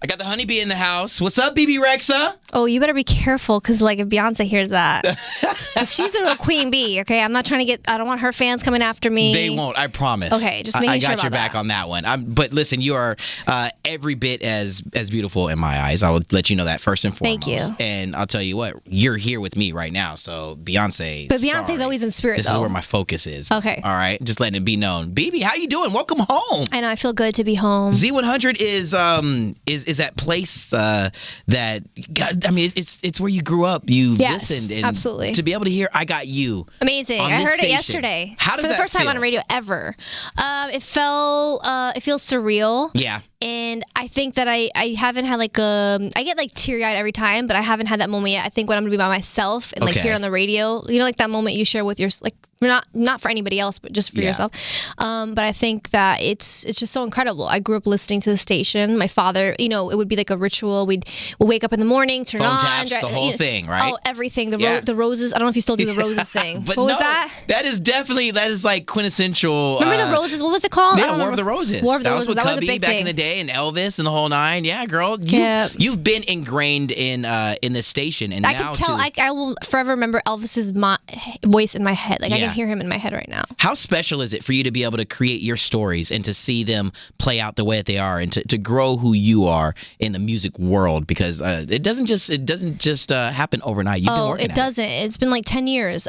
I got the honeybee in the house. What's up, Bebe Rexha? Oh, you better be careful, because like if Beyonce hears that, 'cause she's a real queen bee. Okay, I'm not trying to get. I don't want her fans coming after me. They won't. I promise. Okay, just making I sure got about your back that. on that one. But listen, you are every bit as beautiful in my eyes. I will let you know that first and foremost. Thank you. And I'll tell you what, you're here with me right now. So Beyonce. But Beyonce's sorry. always in spirit. This though. is where my focus is. Okay. All right. Just letting it be known. Bebe, how you doing? Welcome home. I know. I feel good to be home. Z100 is that place that God, I mean it's where you grew up. You Yes, listened and absolutely. to be able to hear I Got You. Amazing. on I this heard station. it yesterday. How does for the that first time feel? on the radio ever. It feels surreal. Yeah. And I think that I haven't had like I get like teary eyed every time, but I haven't had that moment yet. I think when I'm gonna be by myself and like Okay. hear it on the radio, you know, like that moment you share with your like not for anybody else, but just for Yeah. yourself. But I think that it's just so incredible. I grew up listening to the station. My father, you know, it would be like a ritual. We'll wake up in the morning, turn Phone on, taps, the whole thing, right? Oh, everything. Yeah. The roses. I don't know if you still do the roses thing. But what was no, that? That is like quintessential. Remember the roses? What was it called? I Yeah, don't War of remember. the Roses. War of the that Roses. was with That was a Cubby big back thing. in the day, and Elvis and the whole nine. Yeah, girl. You've been ingrained in this station, and I now could tell. too. I will forever remember Elvis's voice in my head. Like I Yeah. can hear him in my head right now. How special is it for you to be able to create your stories and to see them play out the way that they are, and to grow who you are in the music world? Because it doesn't just happen overnight. You've been working It at doesn't. It's been like 10 years.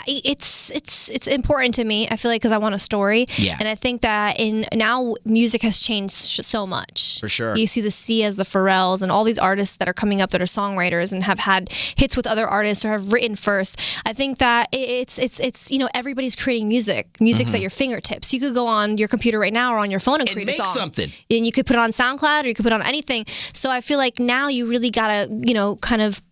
It's important to me. I feel like because I want a story. Yeah. And I think that now music has changed so much. For sure. You see the Sias, the Pharrells, and all these artists that are coming up that are songwriters and have had hits with other artists or have written first. I think that it's you know, everybody's creating music. Music's at your fingertips. You could go on your computer right now or on your phone and create make a song. something. And you could put it on SoundCloud or you could put it on anything. So I feel like now you really gotta, you know, kind of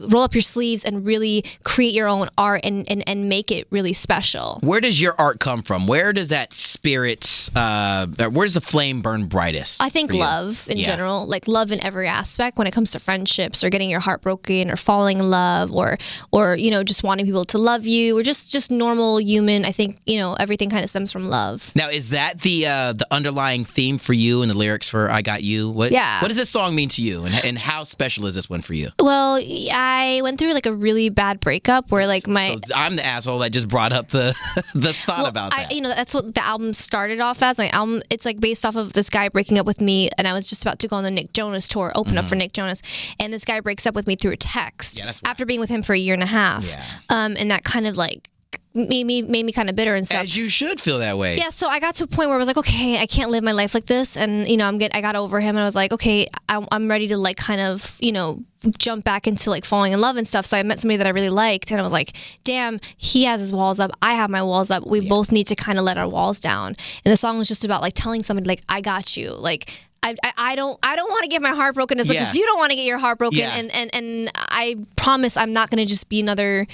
roll up your sleeves and really create your own art and make it really special. Where does your art come from? Where does that spirit, where does the flame burn brightest? I think for you? love in Yeah. general, like love in every aspect when it comes to friendships or getting your heart broken or falling in love or you know, just wanting people to love you or just normal human. I think, you know, everything kind of stems from love. Now, is that the underlying theme for you in the lyrics for I Got You? What does this song mean to you, and how special is this one for you? Well, I went through like a really bad breakup where like So I'm the asshole that just brought up the thought about that. You know, that's what the album started off as. My album, it's like based off of this guy breaking up with me, and I was just about to go on the Nick Jonas tour, open up for Nick Jonas, and this guy breaks up with me through a text after being with him for a year and a half, and that kind of like made me kind of bitter and stuff. As you should feel that way. Yeah, so I got to a point where I was like, okay, I can't live my life like this, and you know, I got over him, and I was like, okay, I'm ready to like kind of, you know, jump back into like falling in love and stuff. So I met somebody that I really liked, and I was like, damn, he has his walls up, I have my walls up. We both need to kind of let our walls down. And the song was just about like telling somebody like, I got you, like. I don't want to get my heart broken as much as you don't want to get your heart broken, and I promise I'm not going to just be another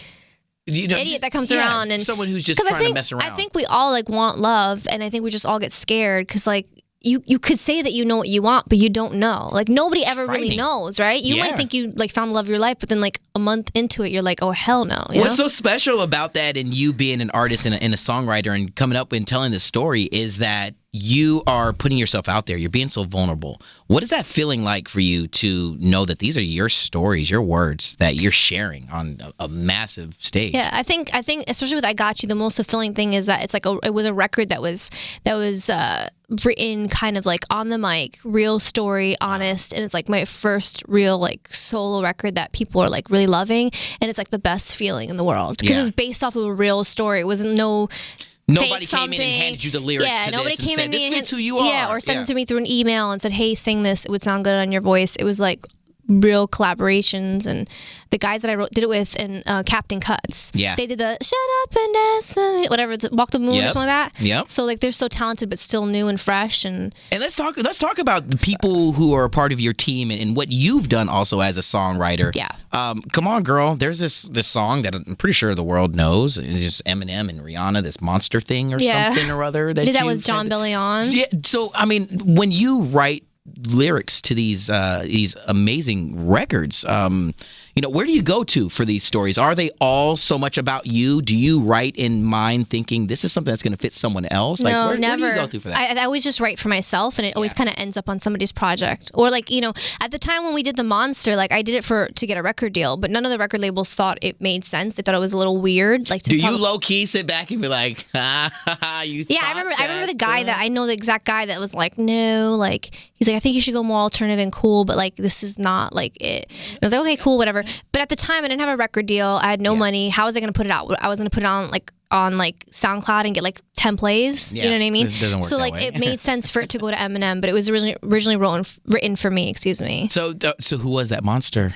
idiot that comes around and someone who's just trying to mess around. I think we all like want love, and I think we just all get scared because like you could say that you know what you want, but you don't know. Like nobody ever really knows, right? You might think you like found the love of your life, but then like a month into it, you're like, oh hell no. What's so special about that, and you being an artist and a songwriter and coming up and telling this story, is that you are putting yourself out there. You're being so vulnerable. What is that feeling like for you to know that these are your stories, your words that you're sharing on a massive stage? Yeah, I think especially with I Got You, the most fulfilling thing is that it's like it was a record that was written kind of like on the mic, real story, honest, and it's like my first real like solo record that people are like really loving, and it's like the best feeling in the world because it's based off of a real story. It wasn't Nobody came in and handed you the lyrics to nobody this came and said, in this fits who you are. Yeah, or sent it to me through an email and said, hey, sing this. It would sound good on your voice. It was like real collaborations, and the guys that I did it with and Captain Cuts. Yeah. They did the shut up and dance with me, whatever, Walk the Moon or something like that. Yep. So like they're so talented but still new and fresh, and let's talk about the people who are a part of your team and what you've done also as a songwriter. Yeah. Come on, girl. There's this song that I'm pretty sure the world knows. It's just Eminem and Rihanna, this monster thing or something or other. Did that with John Billion. Yeah. So I mean, when you write lyrics to these amazing records, where do you go to for these stories? Are they all so much about you? Do you write in mind thinking this is something that's going to fit someone else? Like, No, where never. do you go through for that? I always just write for myself, and it always kind of ends up on somebody's project. Or like, at the time when we did The Monster, like I did it to get a record deal, but none of the record labels thought it made sense. They thought it was a little weird. Like, do you low key sit back and be like, you? Yeah, I remember the guy that I know, the exact guy that was like, no, like he's like, I think you should go more alternative and cool, but like this is not like it. And I was like, okay, cool, whatever. But at the time, I didn't have a record deal. I had no money. How was I going to put it out? I was going to put it on SoundCloud and get like 10 plays. Yeah, you know what I mean? this doesn't work so that like way. it made sense for it to go to Eminem, but it was originally written for me. Excuse me. So who was that monster?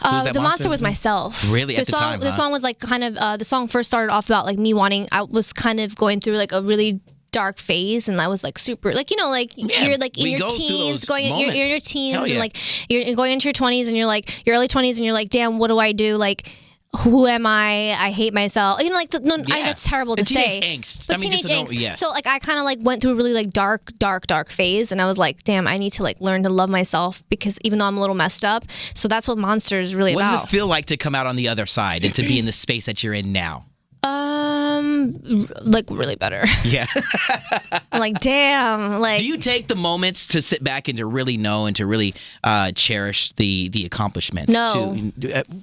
Who was that The monster was myself. Really? At the time, The song was like kind of the song first started off about like me wanting. I was kind of going through like a really dark phase, and I was like super like you're like in your teens, you're in your teens, and like you're going into your 20s, and you're like your early 20s, and you're like, damn, what do I do? Like, who am I? I hate myself. That's terrible to say. Angst. But teenage angst. Yeah. So like I kind of like went through a really like dark phase, and I was like, damn, I need to like learn to love myself, because even though I'm a little messed up. So that's what Monster is really about. What does it feel like to come out on the other side and to be in the space that you're in now? Like really better. Yeah. I'm like, damn. Like, do you take the moments to sit back and to really know and to really cherish the accomplishments? No,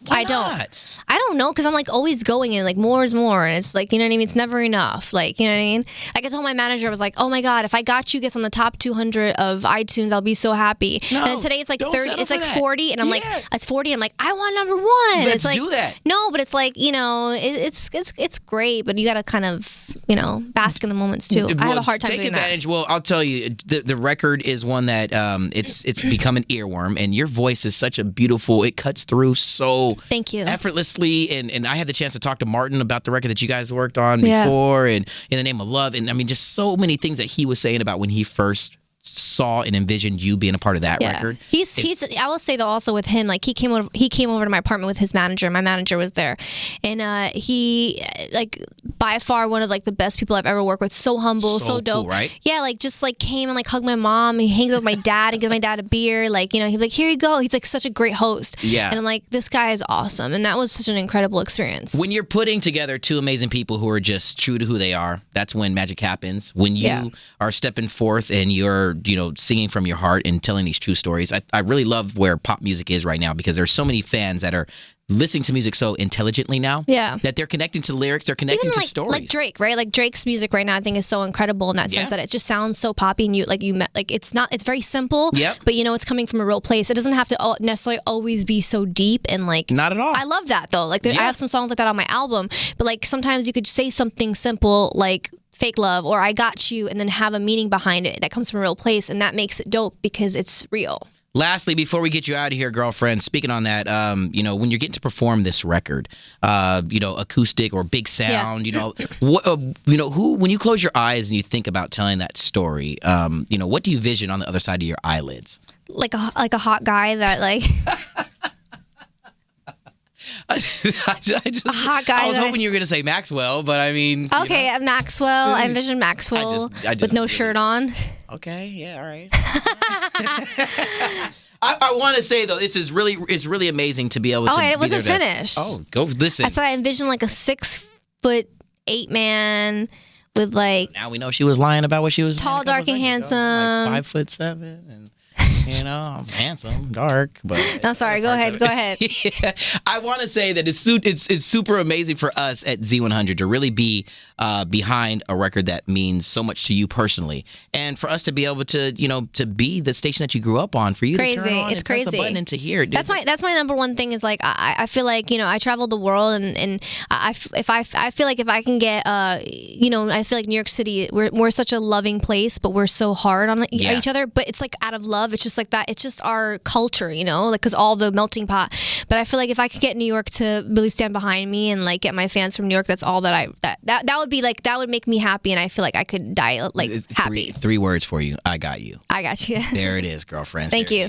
why not? I don't know, because I'm like always going in like more is more, and it's like, you know what I mean. It's never enough. Like, you know what I mean. Like I told my manager, I was like, oh my god, if I got you gets on the top 200 of iTunes, I'll be so happy. No, and then today it's like 30, it's like that. 40, and I'm like, it's 40. I'm like, I want number one. Let's it's like, do that. No, but it's like, it's great, but you got to kind of bask in the moments too. I have a hard time take doing advantage. that. Well, I'll tell you, the record is one that it's become an earworm, and your voice is such a beautiful. It cuts through so thank you effortlessly, and I had the chance to talk to Martin about the record that you guys worked on before, and In the Name of Love, and I mean just so many things that he was saying about when he first saw and envisioned you being a part of that record. He's I will say though, also with him, like he came over to my apartment with his manager. My manager was there, and he like by far one of like the best people I've ever worked with. So humble, so dope, cool, right? Yeah, like just like came and like hugged my mom. He hangs out with my dad and gives my dad a beer. Like, he's like, here you go. He's like such a great host. Yeah. And I'm like, this guy is awesome. And that was such an incredible experience. When you're putting together two amazing people who are just true to who they are, that's when magic happens. When you are stepping forth and you're, singing from your heart and telling these true stories. I really love where pop music is right now, because there's so many fans that are listening to music so intelligently now, that they're connecting to lyrics, they're connecting to stories. Like Drake, right? Like Drake's music right now, I think is so incredible in that sense that it just sounds so poppy, and it's very simple, but it's coming from a real place. It doesn't have to necessarily always be so deep and like. Not at all. I love that though. Like I have some songs like that on my album, but like sometimes you could say something simple like fake love or I got you, and then have a meaning behind it that comes from a real place, and that makes it dope because it's real. Lastly, before we get you out of here, girlfriend, speaking on that, when you're getting to perform this record, acoustic or big sound, when you close your eyes and you think about telling that story, what do you vision on the other side of your eyelids? Like a hot guy that like. I just, a hot guy. I was hoping you were going to say Maxwell, but I mean. Okay, Maxwell. I envision Maxwell with no shirt on. Okay, yeah, all right. I want to say though, it's really amazing to be able to. Oh, it be wasn't there finished. Go listen. I said I envisioned like a 6'8" man with like. So now we know she was lying about what she was. Tall, dark, and handsome. Like 5'7" and. I'm handsome, dark, but no, sorry. Go ahead. Yeah. I want to say that it's super amazing for us at Z100 to really be behind a record that means so much to you personally, and for us to be able to to be the station that you grew up on. For you to turn on and press the button and to hear it. That's my number one thing is like I feel like I traveled the world and I feel like if I can get I feel like New York City we're such a loving place, but we're so hard on each other. But it's like out of love. It's just like that. It's just our culture, like because all the melting pot. But I feel like if I could get New York to really stand behind me and like get my fans from New York, that's all that that would be like, that would make me happy, and I feel like I could die like happy. Three words for you. I got you. I got you. There it is, girlfriend. Thank you.